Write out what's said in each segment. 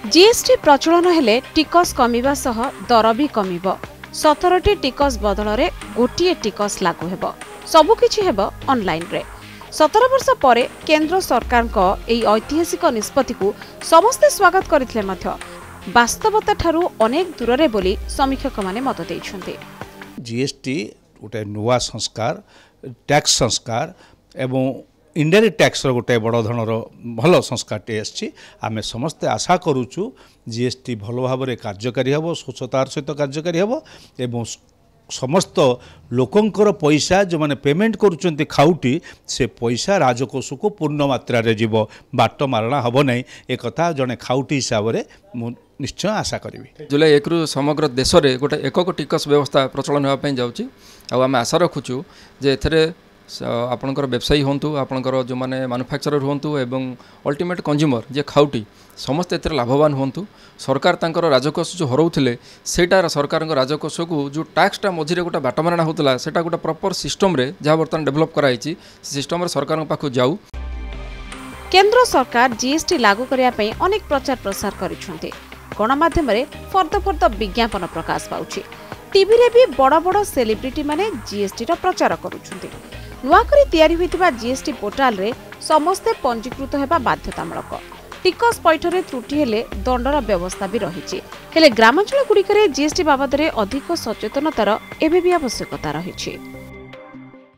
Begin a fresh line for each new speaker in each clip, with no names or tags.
GST प्रचलन हेले टिकस कमिबा सह दर भी कमिबो। 17टी टिकस बदल गोटे टिकस लागू हेबो। सबुकिछि हेबो ऑनलाइन रे। 17 वर्ष परे केंद्र सरकार को एई ऐतिहासिक निष्पत्ति को समस्ते स्वागत करथिले मध्य वास्तवता ठारू अनेक दूर रे बोली समीक्षक माने मत दैछन्ते।
जीएसटी गोटे नुआ संस्कार टैक्स संस्कार एवं इंडायरेक्ट टैक्स गोटे बड़ धरणर भल संस्कारटे आसी आमे समस्ते आशा करूचु जीएसटी भल भाव में कार्यकारी हेबो स्वच्छतार सहित कार्यकारी हेबो एवं समस्त लोकंकर पैसा जो माने पेमेंट करुचंती खाउटी से पैसा राजकोष को पूर्ण मात्रा रे जीव बाट मारणा हबो नै एक कथा जने खाउटी हिसाब रे निश्चय आशा करी।
जुलाई 1 रु समग्र देश में गोटे एकक टिकस व्यवस्था प्रचलन होगापी जाऊँगी आम आशा रखुचु जे एथरे आपणकर व्यवसायी हूँ आपणकर जो मैंने मैन्युफैक्चरर हूँ एवं अल्टीमेट कंज्यूमर जे खाउटी समस्त एथरे लाभवान हूँ। सरकार तांकर राजकोष जो हरौथिले सेटा सरकार राजकोष को जो टैक्सटा मझिरे गोटे बाटमारणा होता सेटा गोटे प्रॉपर सिस्टम रे जहाँ बर्तमान डेवलप कराई सिस्टम सरकार पाखु जाऊ।
केंद्र सरकार जीएसटी लागू करिया पई अनेक प्रचार प्रसार करिसंते। गणमाध्यम रे फर्द विज्ञापन प्रकाश पाउछि। टीवी रे भी बड़ बड़ सेलिब्रिटी माने जीएसटी रो प्रचार करूछन्ते। नुआकरी तैयारी होइतिबा जीएसटी पोर्टाल रे समस्ते पंजीकृत हेबा बाध्यतामूलक। टिकस पैठरे त्रुटि हेले दंडर व्यवस्था भी रहिछि। हेले ग्रामांचल गुड़िकरे जीएसटी बाबद रे अधिक सचेतनतार एबे भी आवश्यकता रहिछि।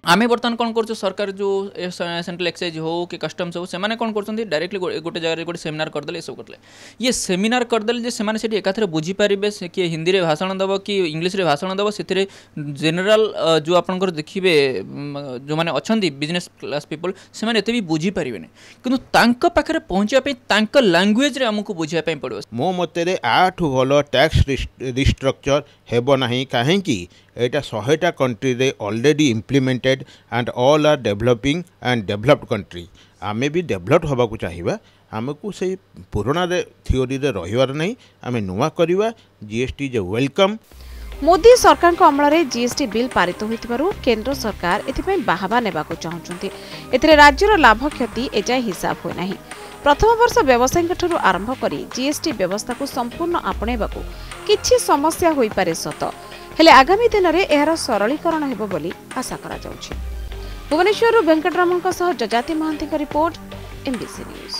आमे बर्तमान कौन कर सरकार जो सेंट्रल एक्साइज हो कि कस्टम्स हो से कौन कर डायरेक्टली गोटे जगह गोटे सेमिनार करदे सब करले ये सेमिनार करदे से एकाथरे बुझी पारे कि हिंदी रे भाषण दब कि इंग्लिश रे भाषण दब से जेनेल जो आपंकर देखिए जो मैंने अच्छा बिजनेस क्लास पीपल से एत भी बुझी पारे कि पाखे पहुँचापी लांगुएज आमको बुझापी पड़ो।
मो मत आठ भल टैक्स रिस्ट्रक्चर हेब नहीं कहीं एटा 100टा कंट्री रे already implemented and all are developing and developed country. आमे भी डेवलप्ड होबा को चाहिबा आमको से पुराना रे थ्योरी रे रहिवार नहीं आमे नुवा करिवा। जीएसटी जे वेलकम।
मोदी सरकार को अमल रे जीएसटी बिल पारित होइतिबारु केंद्र सरकार एथिपई बाहाबा नेबा को चाहुचंती। एथिरे राज्यर लाभ क्षति एजाय हिसाब होय नाही। प्रथम वर्ष व्यवसायी ठरू आरंभ करी जीएसटी व्यवस्था को संपूर्ण आपणेबा को किछि समस्या होई पारे सत हेले आगामी दिन में एहार सरलीकरण हेबो बोली आशा करा जाउछि। भुवनेश्वर वेंकटरामन सह जजाति महांती का रिपोर्ट एमबीसी न्यूज।